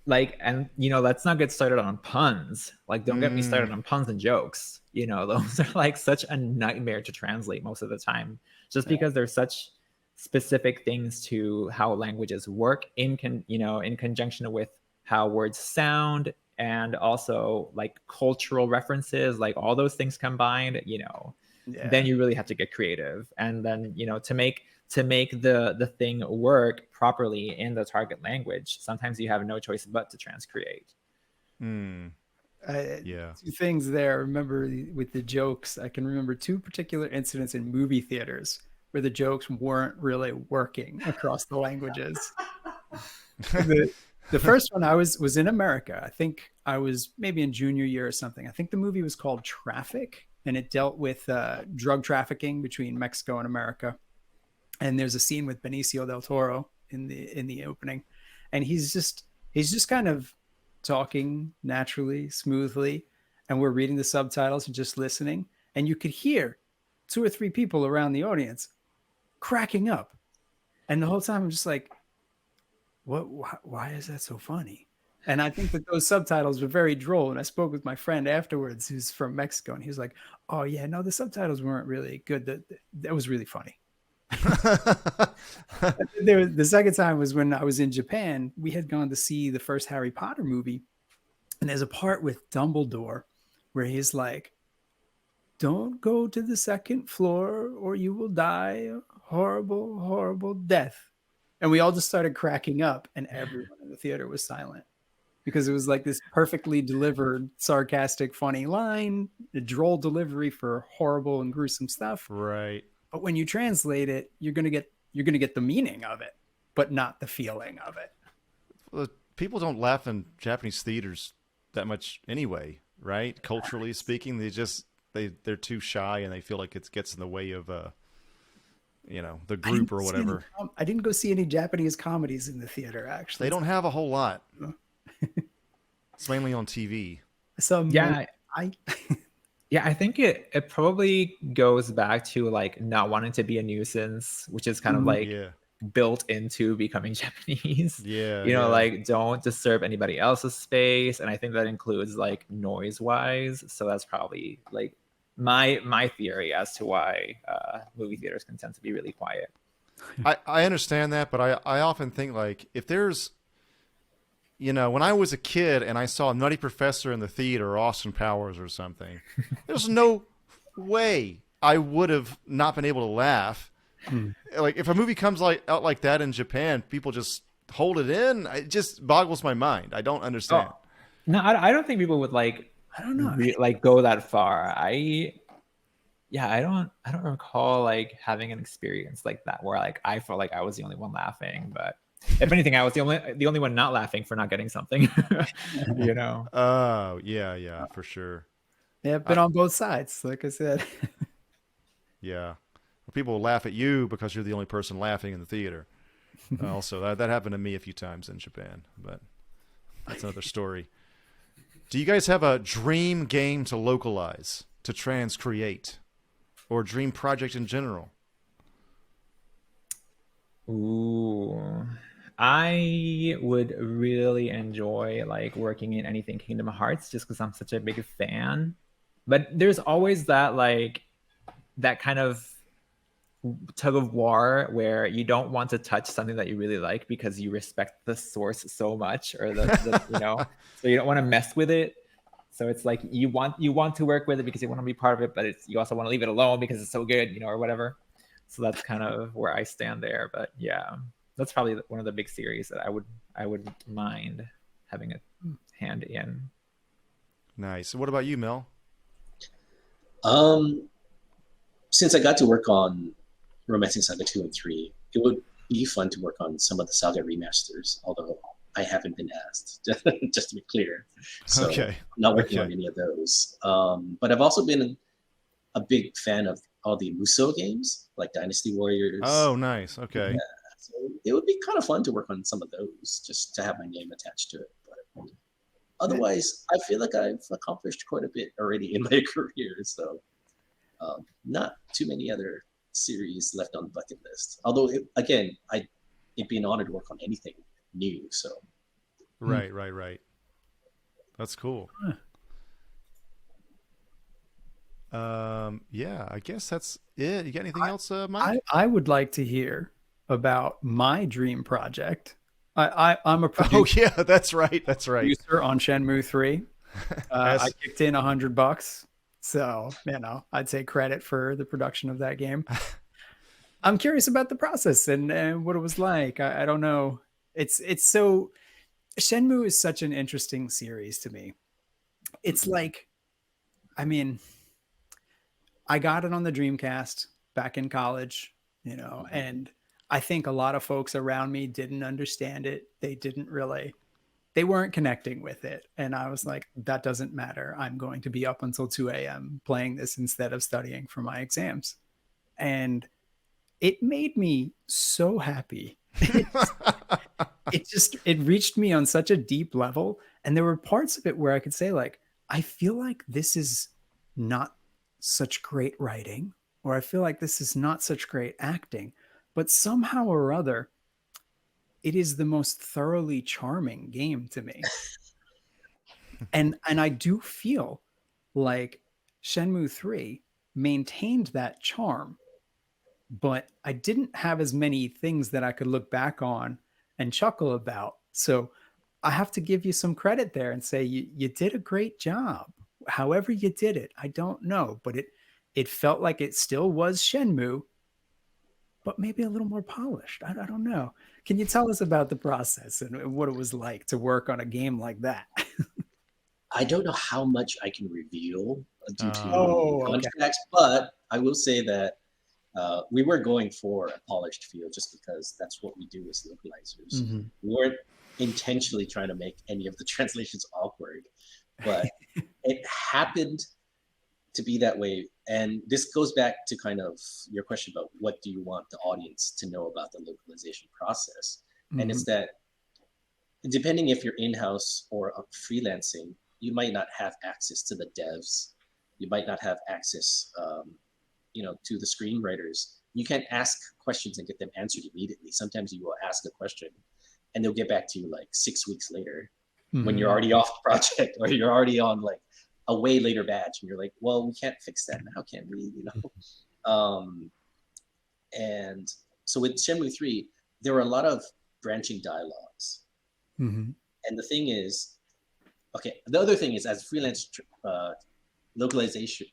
like, and let's not get started on puns. Like, don't get me started on puns and jokes. Those are like such a nightmare to translate most of the time, just because there's such specific things to how languages work in conjunction with how words sound, and also like cultural references, like all those things combined. Then you really have to get creative, and then to make the thing work properly in the target language, sometimes you have no choice but to transcreate. Two things there. Remember with the jokes, I can remember two particular incidents in movie theaters where the jokes weren't really working across the languages. The first one I was in America. I think I was maybe in junior year or something. I think the movie was called Traffic, and it dealt with drug trafficking between Mexico and America. And there's a scene with Benicio del Toro in the opening, and he's just kind of talking naturally, smoothly, and we're reading the subtitles and just listening, and you could hear 2 or 3 people around the audience cracking up, and the whole time I'm just like, why is that so funny? And I think that those subtitles were very droll. And I spoke with my friend afterwards who's from Mexico, and he was like, oh yeah, no, the subtitles weren't really good. That was really funny. The second time was when I was in Japan. We had gone to see the first Harry Potter movie, and there's a part with Dumbledore where he's like, don't go to the second floor or you will die a horrible, horrible death. And we all just started cracking up, and everyone in the theater was silent because it was like this perfectly delivered, sarcastic, funny line, a droll delivery for horrible and gruesome stuff. Right. But when you translate it, you're gonna get the meaning of it, but not the feeling of it. Well, people don't laugh in Japanese theaters that much anyway, right? Culturally speaking, they're too shy, and they feel like it gets in the way of the group or whatever. I didn't go see any Japanese comedies in the theater, actually. They don't have a whole lot. It's mainly on TV. I think it probably goes back to like not wanting to be a nuisance, which is kind of like built into becoming Japanese. Like don't disturb anybody else's space, and I think that includes like noise wise. So that's probably like my theory as to why movie theaters can tend to be really quiet. I understand that, but I often think like if there's when I was a kid and I saw Nutty Professor in the theater or Austin Powers or something, there's no way I would have not been able to laugh. Like if a movie comes out like that in Japan, people just hold it in. It just boggles my mind. I don't understand. No, I don't think people would like. I don't know. Like go that far. I don't recall like having an experience like that where like I felt like I was the only one laughing, but if anything, I was the only one not laughing for not getting something. Oh yeah, for sure. Yeah, been on both sides, like I said. Yeah, people will laugh at you because you're the only person laughing in the theater. Also, that happened to me a few times in Japan, but that's another story. Do you guys have a dream game to localize, to transcreate, or dream project in general? Ooh, I would really enjoy like working in anything Kingdom Hearts just because I'm such a big fan. But there's always that like that kind of tug of war where you don't want to touch something that you really like because you respect the source so much, or the so you don't want to mess with it. So it's like you want to work with it because you want to be part of it, but you also want to leave it alone because it's so good, or whatever. So that's kind of where I stand there. But yeah, that's probably one of the big series that I would mind having a hand in. Nice. What about you, Mel? Since I got to work on Romancing Saga 2 and 3, it would be fun to work on some of the Saga remasters, although I haven't been asked, just to be clear. So Okay. I'm not working on any of those. But I've also been a big fan of all the Musou games, like Dynasty Warriors. Oh, nice. Okay. Yeah, so it would be kind of fun to work on some of those, just to have my name attached to it. But otherwise, I feel like I've accomplished quite a bit already in my career. So not too many other series left on the bucket list. Although, it'd be an honor to work on anything new. So Right. That's cool. Yeah, I guess that's it. You got anything else, Mike? I would like to hear about my dream project. I'm a producer. Oh yeah, that's right. Producer on Shenmue 3. I kicked in $100, so I'd take credit for the production of that game. I'm curious about the process and what it was like. I don't know. It's so Shenmue is such an interesting series to me. It's like, I mean, I got it on the Dreamcast back in college, and I think a lot of folks around me didn't understand it. They weren't connecting with it. And I was like, that doesn't matter. I'm going to be up until 2 a.m. playing this instead of studying for my exams. And it made me so happy. It reached me on such a deep level. And there were parts of it where I could say, like, I feel like this is not such great writing, or I feel like this is not such great acting, but somehow or other, it is the most thoroughly charming game to me. and I do feel like Shenmue 3 maintained that charm, but I didn't have as many things that I could look back on and chuckle about. So I have to give you some credit there and say you did a great job. However you did it, I don't know, but it felt like it still was Shenmue, but maybe a little more polished. I don't know. Can you tell us about the process and what it was like to work on a game like that? I don't know how much I can reveal due to contracts, but I will say that we were going for a polished feel just because that's what we do as localizers. Mm-hmm. We weren't intentionally trying to make any of the translations awkward, but it happened to be that way. And this goes back to kind of your question about what do you want the audience to know about the localization process. Mm-hmm. And it's that depending if you're in-house or freelancing, you might not have access to the devs. You might not have access to the screenwriters. You can't ask questions and get them answered immediately. Sometimes you will ask a question and they'll get back to you like 6 weeks later when you're already off the project or you're already on like a way later batch. And you're like, well, we can't fix that now, can we? And so with Shenmue 3, there were a lot of branching dialogues. Mm-hmm. And the thing is, the other thing is as freelance localization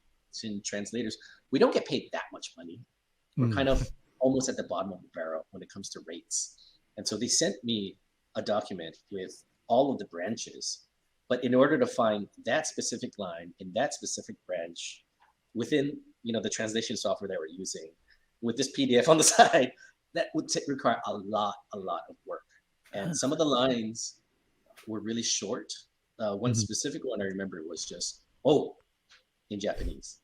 translators, we don't get paid that much money. We're kind of almost at the bottom of the barrel when it comes to rates. And so they sent me a document with all of the branches, but in order to find that specific line in that specific branch within, the translation software that we're using with this PDF on the side, that would require a lot of work. And some of the lines were really short. One specific one I remember was just, "Oh," in Japanese.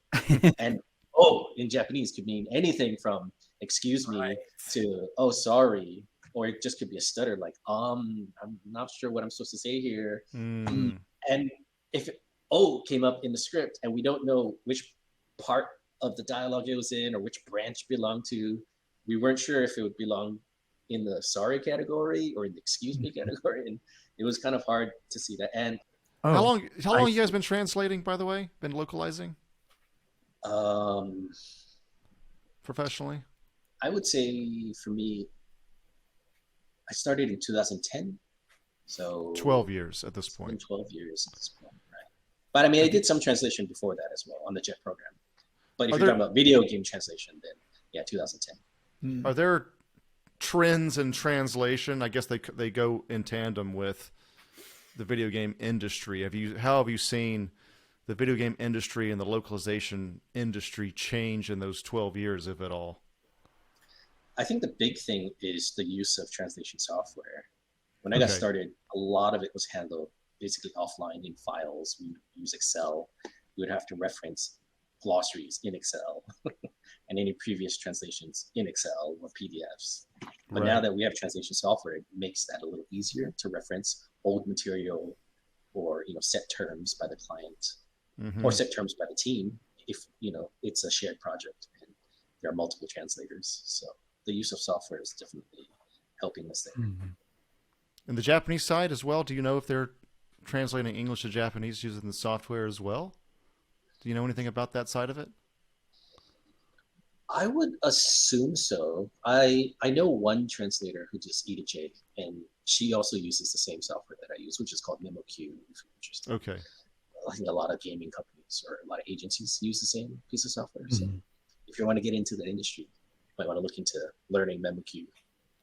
And "oh" in Japanese could mean anything from "excuse me" to "oh, sorry," or it just could be a stutter like, I'm not sure what I'm supposed to say here. And if "oh" came up in the script and we don't know which part of the dialogue it was in or which branch belonged to, we weren't sure if it would belong in the "sorry" category or in the "excuse me" category. And it was kind of hard to see that. And how long have you guys been translating, by the way? Been localizing? Professionally? I would say for me, I started in 2010. So 12 years at this point. 12 years at this point, right? But I mean, I did some translation before that as well on the JET program. But if you're talking about video game translation, then yeah, 2010. Are there trends in translation? I guess they go in tandem with the video game industry. How have you seen the video game industry and the localization industry change in those 12 years, if at all? I think the big thing is the use of translation software. When I got started, a lot of it was handled basically offline in files. We would use Excel. We would have to reference glossaries in Excel and any previous translations in Excel or PDFs. But now that we have translation software, it makes that a little easier to reference old material or set terms by the client or set terms by the team if it's a shared project and there are multiple translators. So the use of software is definitely helping us there. And the Japanese side as well, do you know if they're translating English to Japanese using the software as well? Do you know anything about that side of it? I would assume so. I know one translator who does EDJ, and she also uses the same software that I use, which is called MemoQ. If you're interested. Okay. I think a lot of gaming companies or a lot of agencies use the same piece of software. So if you want to get into the industry, you might want to look into learning MemoQ.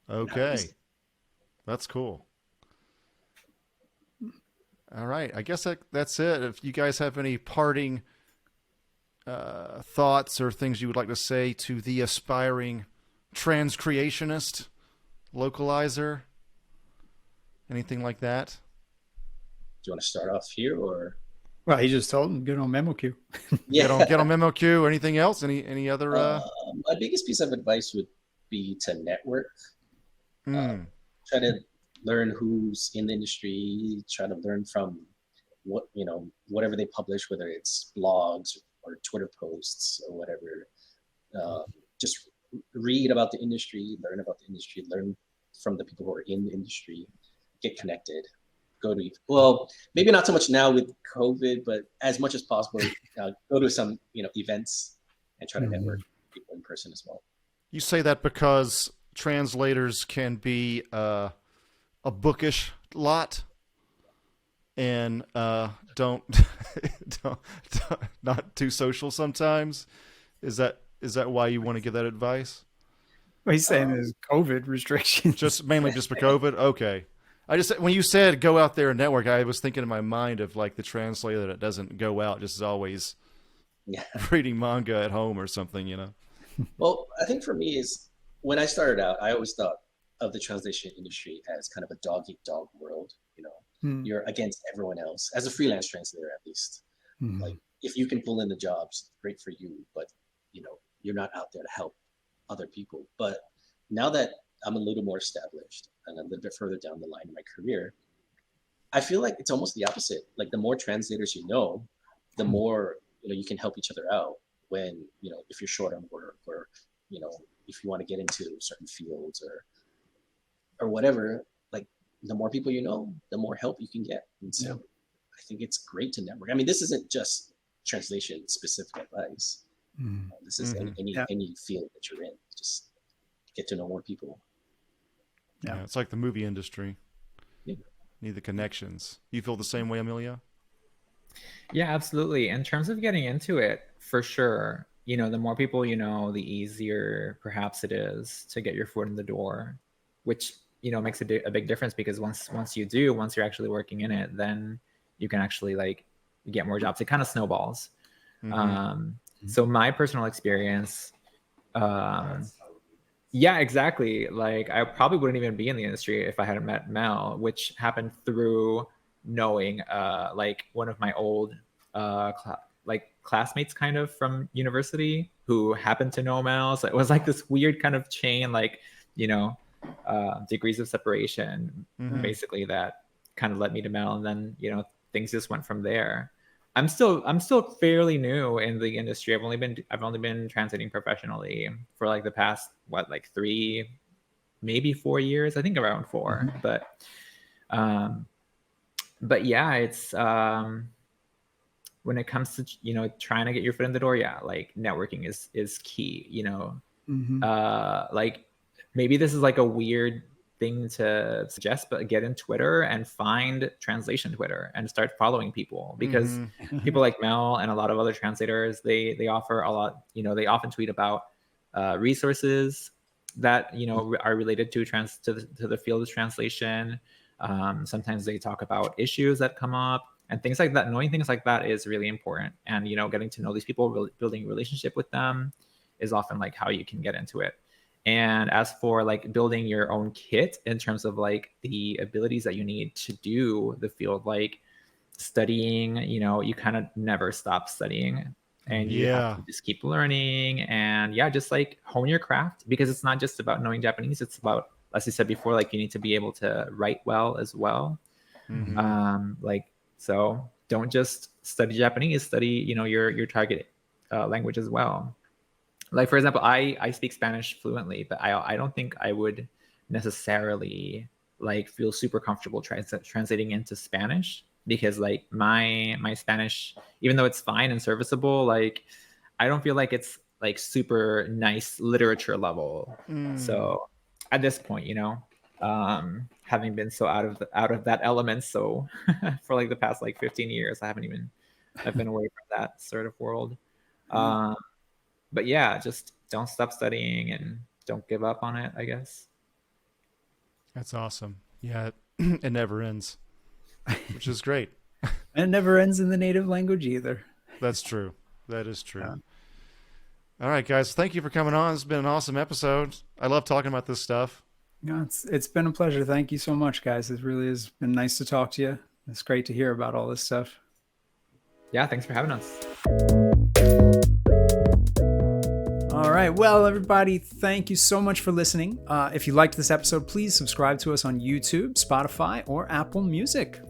Okay. That's cool. All right. I guess that's it. If you guys have any parting thoughts or things you would like to say to the aspiring transcreationist, localizer, anything like that? Do you want to start off here or? Well, he just told him get on MemoQ. Yeah. Get on MemoQ. Anything else? Any other? My biggest piece of advice would be to network. Try to learn who's in the industry. Try to learn from whatever they publish, whether it's blogs or Twitter posts or whatever. Just read about the industry, learn about the industry, learn from the people who are in the industry, get connected. Maybe not so much now with COVID, but as much as possible, go to some events and try to network people in person as well. You say that because translators can be a bookish lot and don't not too social sometimes. Is that why you want to give that advice? Well, he's saying there's COVID restrictions. Mainly just for COVID. Okay. When you said go out there and network, I was thinking in my mind of like the translator that doesn't go out, just is always reading manga at home or something, Well, I think for me is when I started out, I always thought of the translation industry as kind of a dog-eat-dog world. You're against everyone else as a freelance translator, at least. Like if you can pull in the jobs, great for you, but you're not out there to help other people. But now that I'm a little more established and a little bit further down the line in my career, I feel like it's almost the opposite. Like the more translators the more you can help each other out when if you're short on work or if you want to get into certain fields or whatever. Like the more people the more help you can get. And so I think it's great to network. I mean, this isn't just translation specific advice. This is any field that you're in. Just get to know more people. Yeah, it's like the movie industry. Yeah. Need the connections. You feel the same way, Emilio? Yeah, absolutely. In terms of getting into it, for sure, the more people the easier perhaps it is to get your foot in the door, which makes a big difference because once you're actually working in it, then you can actually get more jobs. It kind of snowballs. So my personal experience, yeah, exactly. Like I probably wouldn't even be in the industry if I hadn't met Mel, which happened through knowing one of my old classmates kind of from university who happened to know Mel. So it was like this weird kind of chain, degrees of separation, basically, that kind of led me to Mel, and then things just went from there. I'm still fairly new in the industry. I've only been translating professionally for the past 3, maybe 4 years. I think around 4. But yeah, it's when it comes to trying to get your foot in the door, networking is key. Maybe this is a weird thing to suggest, but get in Twitter and find translation Twitter and start following people, because people like Mel and a lot of other translators, they offer a lot, they often tweet about resources that are related to the field of translation. Sometimes they talk about issues that come up and things like that. Knowing things like that is really important, and getting to know these people, building a relationship with them is often how you can get into it. And as for like building your own kit in terms of like the abilities that you need to do the field, like studying, you know, you kind of never stop studying, and you have to just keep learning, and just like hone your craft, because it's not just about knowing Japanese. It's about, as I said before, like you need to be able to write well as well. Like, so don't just study Japanese, study, you know, your target language as well. Like, for example, I speak Spanish fluently, but I don't think I would necessarily like feel super comfortable translating into Spanish, because like my Spanish, even though it's fine and serviceable, like I don't feel like it's like super nice literature level. So at this point, you know, having been so out of that element, so for like the past like 15 years, I've been away from that sort of world. But yeah, just don't stop studying and don't give up on it, I guess. That's awesome. Yeah, it never ends, which is great. And it never ends in the native language either. That's true. That is true. All right, guys. Thank you for coming on. It's been an awesome episode. I love talking about this stuff. No, it's been a pleasure. Thank you so much, guys. It really has been nice to talk to you. It's great to hear about all this stuff. Yeah, thanks for having us. All right. Well, everybody, thank you so much for listening. If you liked this episode, please subscribe to us on YouTube, Spotify, or Apple Music.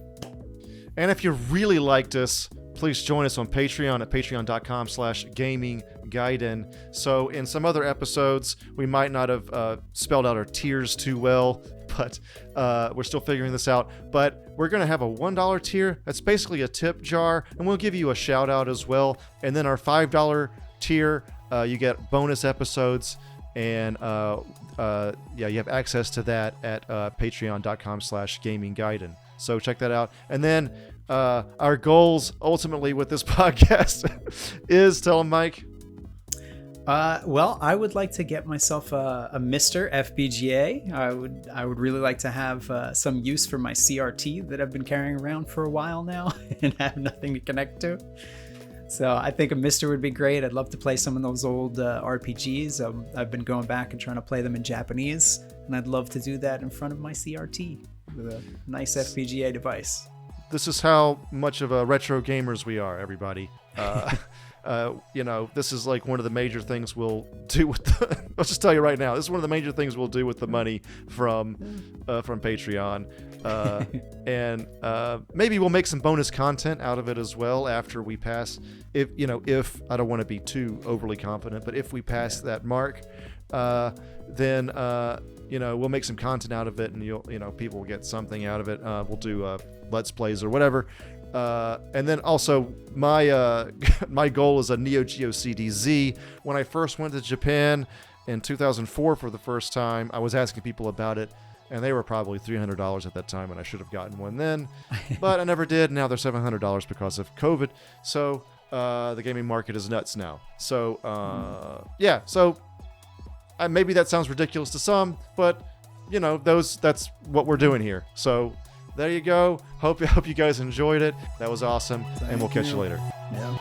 And if you really liked us, please join us on Patreon at patreon.com/gaminggaiden. So in some other episodes, we might not have spelled out our tiers too well, but we're still figuring this out. But we're going to have a $1 tier. That's basically a tip jar, and we'll give you a shout out as well. And then our $5 tier, you get bonus episodes, and you have access to that at patreon.com/gaminggaiden. So check that out. And then our goals ultimately with this podcast is, tell them, Mike. Well, I would like to get myself a Mr. FPGA. I would really like to have some use for my CRT that I've been carrying around for a while now and have nothing to connect to. So I think a Mr. would be great. I'd love to play some of those old RPGs. I've been going back and trying to play them in Japanese, and I'd love to do that in front of my CRT with a nice FPGA device. This is how much of a retro gamers we are, everybody. This is like one of the major things we'll do with I'll just tell you right now, this is one of the major things we'll do with the money from Patreon. And maybe we'll make some bonus content out of it as well after we pass. If I don't want to be too overly confident, but if we pass that mark, then we'll make some content out of it, and people will get something out of it. We'll do Let's Plays or whatever. And then also my my goal is a Neo Geo CD-Z. When I first went to Japan in 2004 for the first time, I was asking people about it, and they were probably $300 at that time, and I should have gotten one then, but I never did. Now they're $700 because of COVID. So the gaming market is nuts now. So maybe that sounds ridiculous to some, but that's what we're doing here. So there you go. Hope you guys enjoyed it. That was awesome. And we'll catch you later. Yeah.